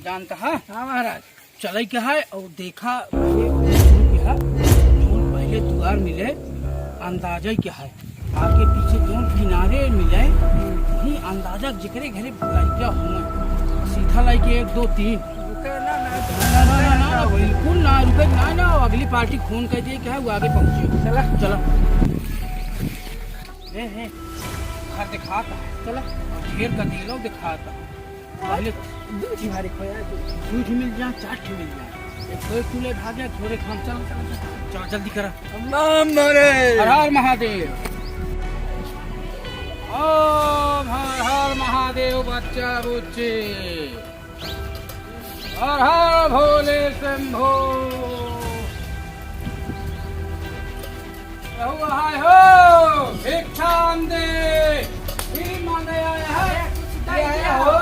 जानता है। हाँ महाराज। चले क्या है और देखा पहले द्वार मिले अंदाजा क्या है, आगे पीछे जो किनारे मिले वही अंदाजा जिक्रे घरे क्या हुआ सीधा लाइक 1 2 3 ना बिल्कुल ना रुके ना अगली पार्टी फोन कर दिए क्या है वो आगे पहुंचे। चला चलो घर दिखाता चला ढेर का दिलो दिखाता पहले दूध मिल जाए 4 ठे मिल जाए एक दो चूल्हे भागे थोड़े खाम चल जल्दी करा। हर हर महादेव ओम हर हर महादेव बच्चा बुच्चे हर हर भोले शंभो हाय हो भिक्षाम दे भीख मांगे आए है हो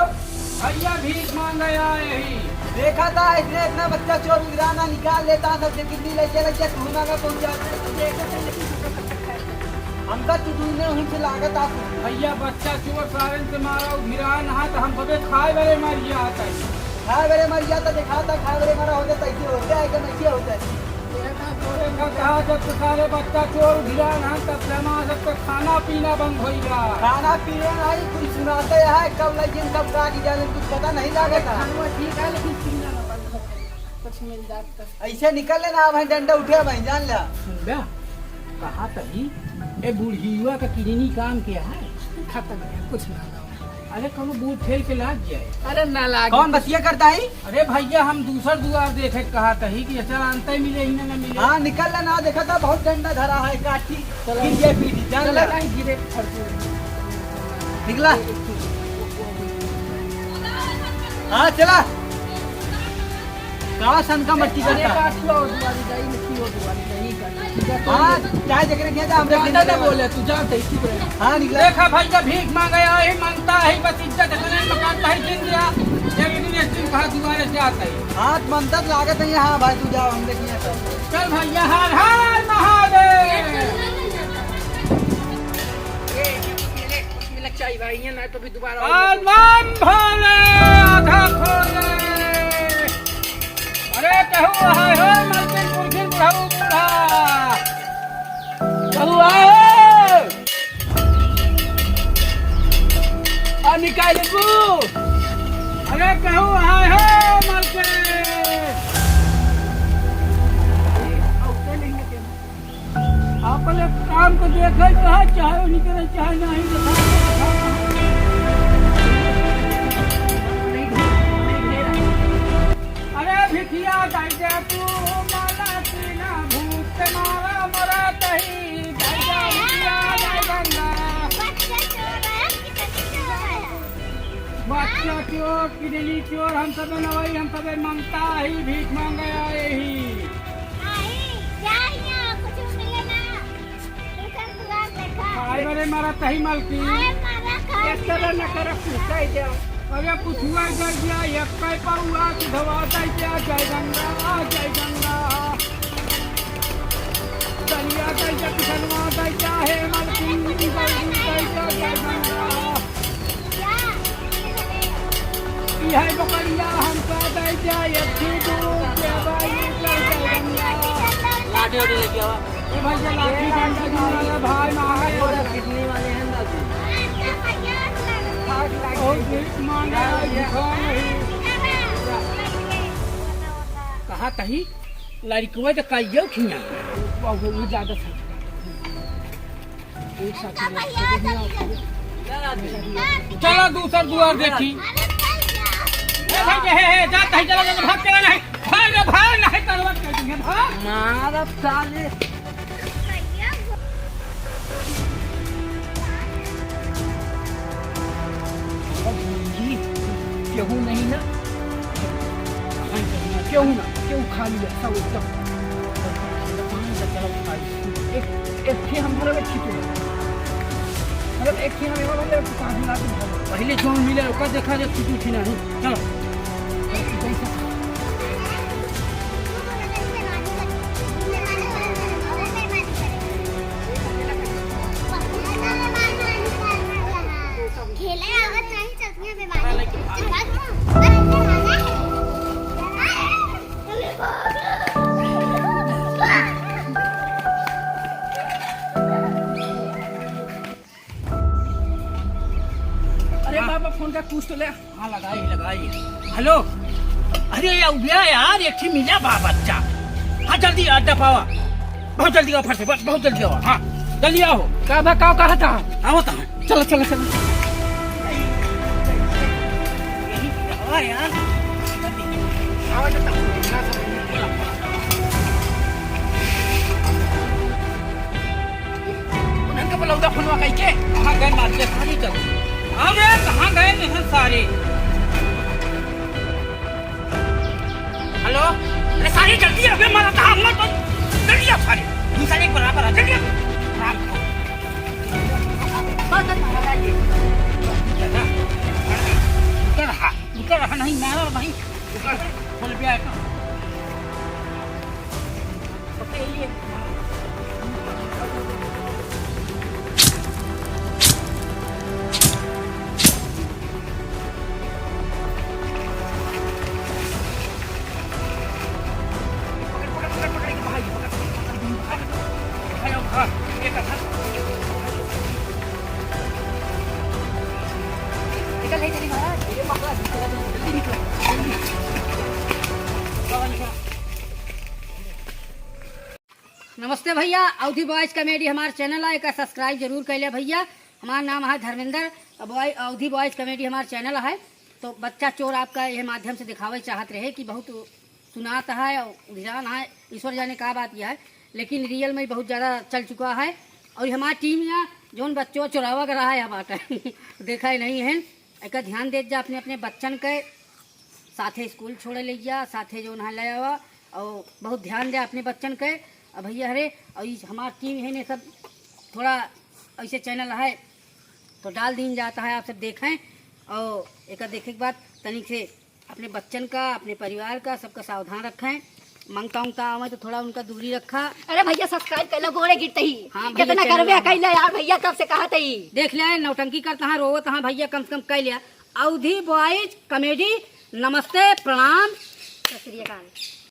भैया भीख मांगे आए ही देखा था इसने इतना बच्चा चोर गिराना निकाल लेता था कितनी लगे ढूंढा में पहुंच हमका तुझने उनसे लागत आप भैया बच्चा चोर सारे से मारा गिरान है तो हम सबे खाए वाले मरिया आता है खाए वाले मरिया तो दिखाता खाए वाले मरा होता कैसे होता है एकदम ऐसे होता है। कहा जब सारे बच्चा चोर गिरान है तब जमा जब तक खाना पीना बंद हो गया खाना पीना नहीं कुछ सुनाते है कब लगे कब गाड़ी जाने कुछ पता नहीं लागता ठीक है लेकिन पीना कुछ मिल जाता ऐसे निकल लेना भाई डंडा उठे भाई जान लिया सुन कहा तभी ए बूढ़ीवा का किडनी काम किया है खत्म है कुछ ना अरे कौन बूढ़ ठेल के लाग जाए। अरे ना लाग कौन बसिया करता है। अरे भैया हम दूसर दुआर देखे कहा तही कि चल अंत ही मिले ही ना मिले। हाँ निकल लेना देखा था बहुत डंडा धरा है काठी गिर जाए पीठी जान ले नहीं गिरे निकला हाँ चला कहाँ सन का मट्टी हाँ चाय जगह किया था हमने बोले तू जानते ही हाँ निकला देखा भैया भीख मांगा है मांगता है बस इज्जत मकानता है दिन दिया कहा दुआरे से आता है हाँ मंतर लागत है हाँ भाई तू जाओ हमने किया था चल भैया हर हर महादेव चाहिए भाई ये ना तो भी दोबारा भोले आधा खोले अरे कहू हाय हो मलकिन पुरखिन बुढ़ाऊ बूढ़ा कहू आए आ निकाल तू अरे कहू हाय हो मलकिन अपने काम को देखे चाहे निकले चाहे नहीं भिखिया दाइजा तू माला तीना भूत मारा मरा तही दाइजा भिखिया दाइजा बच्चा चोर किडनी चोर हम सब नवई हम सब मांगता ही भीख मांगे आए ही आए बरे मारा तही मालकी इस तरह न कर पूछा जाओ अरे कुछ हुआ कर दिया एक पैसा हुआ कि धवाता क्या जय गंगा चलिया कैसे किसनवाता क्या है मलकिन कैसे जय गंगा यह बकरिया हम कहते क्या एक दूध के भाई जय गंगा लाठी उठी लेके आओ ये भाई लाठी डंडा वाला भाई मांगे और किडनी वाले हैं दादी कहा तही लड़कवा तो कहियो खिया बहुत ज्यादा चलो दूसर दुआर देखी जाता ही चला भाग चला नहीं भाग नहीं तरवत कर देंगे भाग मारा साले केहू नहीं ना केहू खा लिया सब एकदम एक थे हम घर में ठीक है मतलब एक थे हम पहले जो मिले ओका देखा जे छुट्टी थी नहीं चलो खेले अगर नहीं चलती है बीमारी कुछ तो ले। हाँ लगाई। हेलो, अरे यार उबिया यार, एक ही मिला बा बच्चा। हाँ जल्दी अड्डा पावा, बहुत जल्दी आओ, फट से बस बहुत जल्दी आओ। हाँ जल्दी आओ। कहा था आओ था। चलो यार आओ उनका बोला फोनवा कहीं के कहाँ गए मार्केट खाली चल। अरे कहाँ गए नहीं सारे। हेलो, अरे सारे जल्दी आ, मारा था हम तो जल्दी आ सारे, तुम सारे एक बराबर आ जल्दी आ। रुका रहा नहीं मारा नहीं, फुल पे आया नमस्ते भैया, अवधि बॉयज कॉमेडी हमारा चैनल है, एक सब्सक्राइब जरूर कर लिया भैया। हमारा नाम है धर्मेंद्र, अवधि बॉयज कॉमेडी हमारा चैनल है। तो बच्चा चोर आपका यह माध्यम से दिखावे चाहत रहे कि बहुत सुनात है और वीरान है, ईश्वर जाने का बात यह है, लेकिन रियल में बहुत ज़्यादा चल चुका है। और हमारी टीम यहाँ जोन बच्चों चोरावा कर रहा है अब आकर देखा ही नहीं है। एक ध्यान दे जा अपने अपने बच्चन के साथे स्कूल छोड़े ले जा, साथे जो नहा ले आवा, और बहुत ध्यान दे अपने बच्चन के। अब भैया हरे और हमारी टीम है ने सब थोड़ा ऐसे चैनल है तो डाल दिन जाता है, आप सब देखें। और एक देखे के बाद तनिक से अपने बच्चन का, अपने परिवार का, सबका सावधान रखें। मंगता आवे तो थोड़ा उनका दूरी रखा। अरे भैया सब्सक्राइब कर लो, गोरे गिरते ही। हाँ कितना करबे कैला यार भैया, कब से कहा ही देख ले नौटंकी करता है, रोवत हाँ भैया, कम से कम कह लिया। अवधि बॉयज कॉमेडी, नमस्ते प्रणाम, सत श्री अकाल।